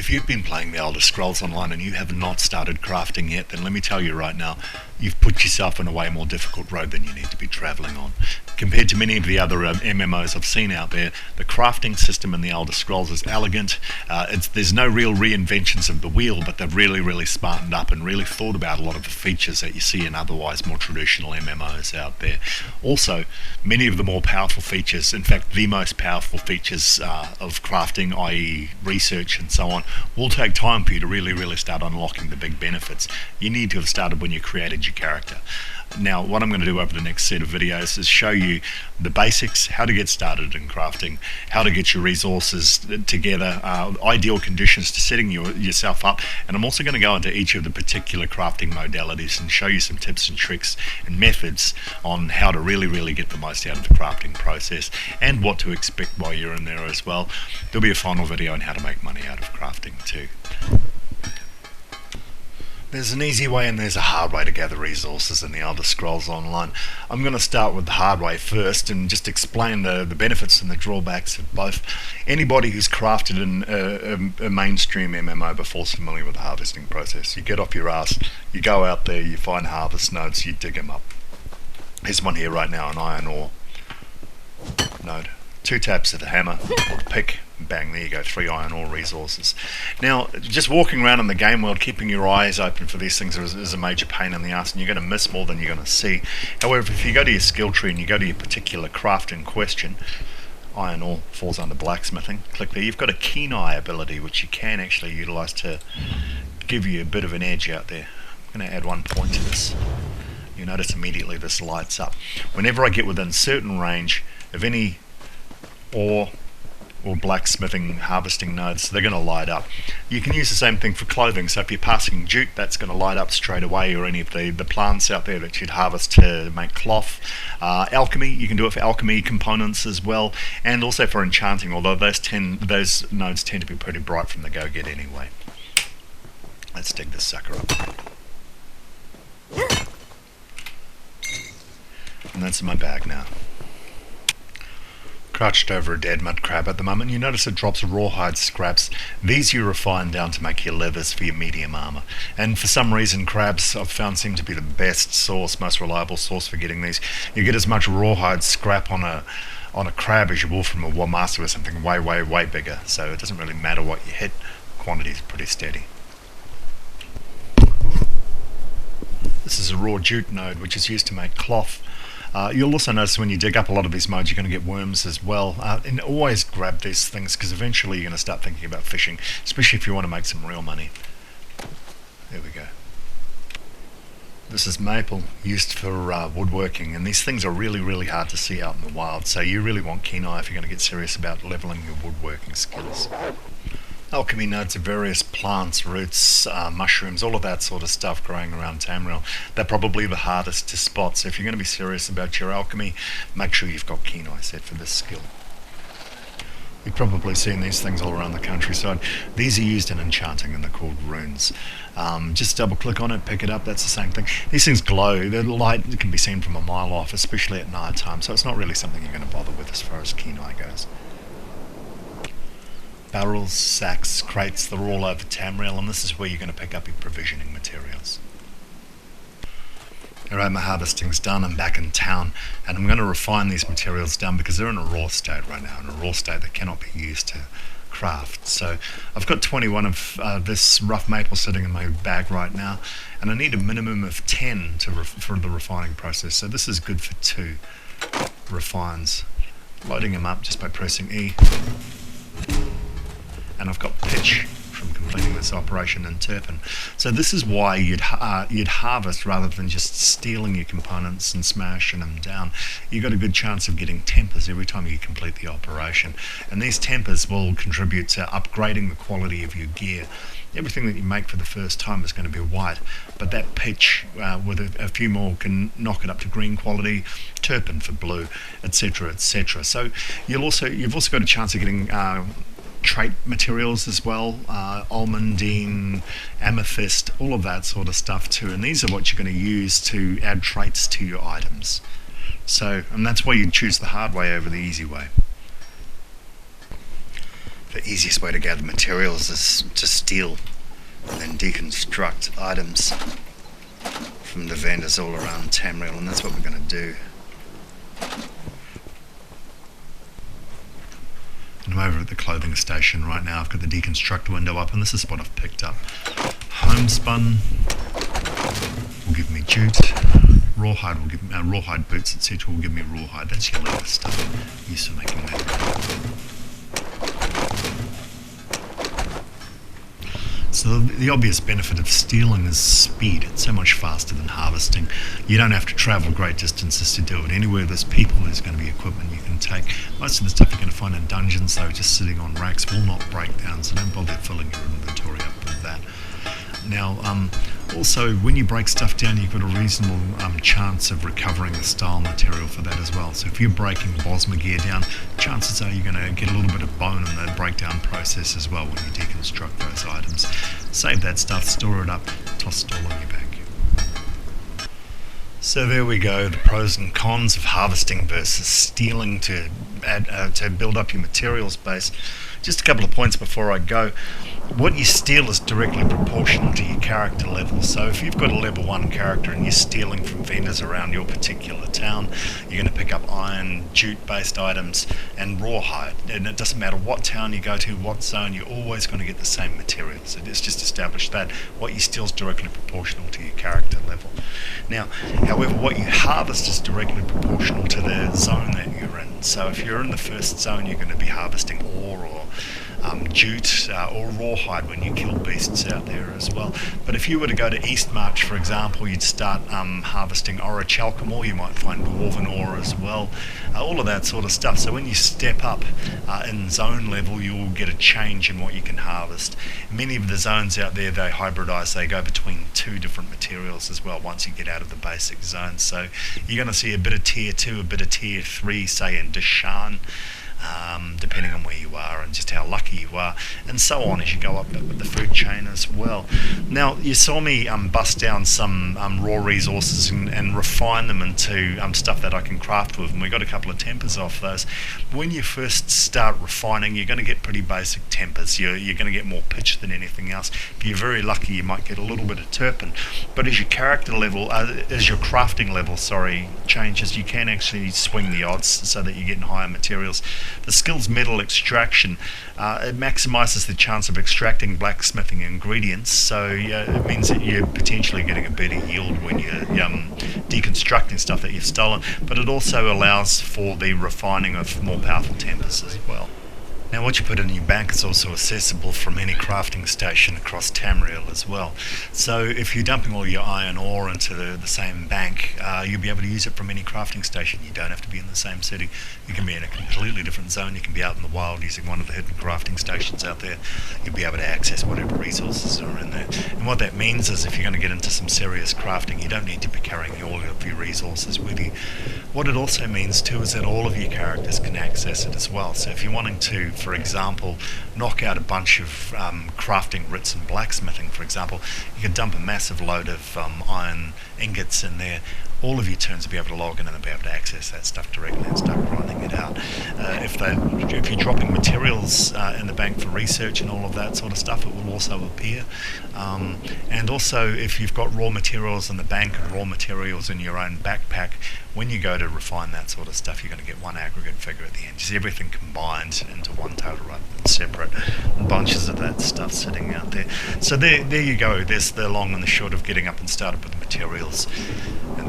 If you've been playing the Elder Scrolls Online and you have not started crafting yet, then let me tell you right now, you've put yourself on a way more difficult road than you need to be travelling on. Compared to many of the other MMOs I've seen out there, the crafting system in the Elder Scrolls is elegant. There's no real reinventions of the wheel, but they've really smartened up and really thought about a lot of the features that you see in otherwise more traditional MMOs out there. Also, many of the more powerful features, in fact the most powerful features of crafting, i.e. research and so on, will take time for you to really start unlocking the big benefits. You need to have started when you created your character. Now, what I'm going to do over the next set of videos is show you the basics, how to get started in crafting, how to get your resources together, ideal conditions to setting yourself up, and I'm also going to go into each of the particular crafting modalities and show you some tips and tricks and methods on how to really get the most out of the crafting process and what to expect while you're in there as well. There'll be a final video on how to make money out of crafting too. There's an easy way and there's a hard way to gather resources in the Elder Scrolls Online. I'm going to start with the hard way first and just explain the benefits and the drawbacks of both. Anybody who's crafted in a mainstream MMO before is familiar with the harvesting process. You get off your ass, you go out there, you find harvest nodes, you dig them up. Here's one here right now, an iron ore node. 2 taps of the hammer or the pick, bang, there you go, 3 iron ore resources. Now, just walking around in the game world, keeping your eyes open for these things is a major pain in the ass, and you're going to miss more than you're going to see. However, if you go to your skill tree and you go to your particular craft in question, iron ore falls under blacksmithing, click there, you've got a keen eye ability which you can actually utilise to give you a bit of an edge out there. I'm going to add 1 point to this. You notice immediately this lights up. Whenever I get within certain range of any ore or blacksmithing harvesting nodes, they're going to light up. You can use the same thing for clothing, so if you're passing jute, that's going to light up straight away, or any of the plants out there that you'd harvest to make cloth. Alchemy, you can do it for alchemy components as well, and also for enchanting, although those nodes tend to be pretty bright from the go-get anyway. Let's dig this sucker up. And that's in my bag now. Crouched over a dead mud crab at the moment. You notice it drops rawhide scraps. These you refine down to make your leathers for your medium armor. And for some reason, crabs I've found seem to be the best source, most reliable source for getting these. You get as much rawhide scrap on a crab as you will from a Warmaster or something way bigger. So it doesn't really matter what you hit. Quantity is pretty steady. This is a raw jute node which is used to make cloth. You'll also notice when you dig up a lot of these modes you're going to get worms as well, and always grab these things because eventually you're going to start thinking about fishing, especially if you want to make some real money. There we go. This is maple used for woodworking, and these things are really hard to see out in the wild, so you really want keen eye if you're going to get serious about leveling your woodworking skills. Alchemy nodes of various plants, roots, mushrooms, all of that sort of stuff growing around Tamriel. They're probably the hardest to spot, so if you're going to be serious about your alchemy, make sure you've got keen eye set for this skill. You've probably seen these things all around the countryside. These are used in enchanting and they're called runes. Just double click on it, pick it up, that's the same thing. These things glow, the light can be seen from a mile off, especially at night time, so it's not really something you're going to bother with as far as keen eye goes. Barrels, sacks, crates, they're all over Tamriel, and this is where you're going to pick up your provisioning materials. Alright, my harvesting's done, I'm back in town, and I'm going to refine these materials down because they're in a raw state right now, in a raw state that cannot be used to craft. So I've got 21 of this rough maple sitting in my bag right now, and I need a minimum of 10 for the refining process, so this is good for 2 refines. Loading them up just by pressing E. And I've got pitch from completing this operation in turpin. So this is why you'd harvest rather than just stealing your components and smashing them down. You've got a good chance of getting tempers every time you complete the operation. And these tempers will contribute to upgrading the quality of your gear. Everything that you make for the first time is going to be white, but that pitch with a few more can knock it up to green quality, turpin for blue, etc, etc. So you've also got a chance of getting trait materials as well, almandine, amethyst, all of that sort of stuff too, and these are what you're going to use to add traits to your items. So, and that's why you choose the hard way over the easy way. The easiest way to gather materials is to steal and then deconstruct items from the vendors all around Tamriel, and that's what we're going to do. And I'm over at the clothing station right now. I've got the deconstruct window up, and this is what I've picked up. Homespun will give me jute. Rawhide will give me rawhide boots, etc. will give me rawhide. That's your leather stuff used for making that. So the obvious benefit of stealing is speed. It's so much faster than harvesting. You don't have to travel great distances to do it. Anywhere there's people, there's going to be equipment you can take. Most of the stuff you're going to find in dungeons, though, just sitting on racks, will not break down, so don't bother filling your inventory up with that. Now, also, when you break stuff down, you've got a reasonable chance of recovering the style material for that as well. So if you're breaking Bosma gear down, chances are you're going to get a little bit of bone in the breakdown process as well when you deconstruct those items. Save that stuff, store it up, toss it all on your back. So there we go, the pros and cons of harvesting versus stealing to build up your materials base. Just a couple of points before I go. What you steal is directly proportional to your character level. So if you've got a level 1 character and you're stealing from vendors around your particular town, you're going to pick up iron, jute-based items, and rawhide. And it doesn't matter what town you go to, what zone, you're always going to get the same materials. So it's just established that what you steal is directly proportional to your character level. Now, however, what you harvest is directly proportional to the zone that you're in. So if you're in the first zone, you're going to be harvesting ore or jute or rawhide when you kill beasts out there as well. But if you were to go to Eastmarch, for example, you'd start harvesting orichalcum ore. You might find dwarven ore as well, all of that sort of stuff. So when you step up in zone level, you'll get a change in what you can harvest. Many of the zones out there, they hybridize. They go between 2 different materials as well once you get out of the basic zones. So you're going to see a bit of tier 2, a bit of tier 3, say in Deshan, depending on where you are and just how lucky you are, and so on as you go up the food chain as well. Now, you saw me bust down some raw resources and refine them into stuff that I can craft with, and we got a couple of tempers off those. When you first start refining, you're going to get pretty basic tempers. You're going to get more pitch than anything else. If you're very lucky, you might get a little bit of turpin. But as your character level, as your crafting level, changes, you can actually swing the odds so that you're getting higher materials. The skills metal extraction, it maximizes the chance of extracting blacksmithing ingredients, so it means that you're potentially getting a better yield when you're deconstructing stuff that you've stolen, but it also allows for the refining of more powerful tempers as well. Now, what you put in your bank is also accessible from any crafting station across Tamriel as well. So if you're dumping all your iron ore into the same bank, you'll be able to use it from any crafting station. You don't have to be in the same city. You can be in a completely different zone. You can be out in the wild using one of the hidden crafting stations out there. You'll be able to access whatever resources are in there. And what that means is if you're going to get into some serious crafting, you don't need to be carrying all of your resources with you. What it also means too is that all of your characters can access it as well. So if you're wanting to, for example, knock out a bunch of crafting writs and blacksmithing, for example, you can dump a massive load of iron ingots in there. All of your turns will be able to log in and be able to access that stuff directly and start grinding it out. If you're dropping materials in the bank for research and all of that sort of stuff, it will also appear. And also, if you've got raw materials in the bank and raw materials in your own backpack, when you go to refine that sort of stuff, you're going to get one aggregate figure at the end. Just everything combined into one total rather than separate bunches of that stuff sitting out there. So there you go. There's the long and the short of getting up and started with the materials and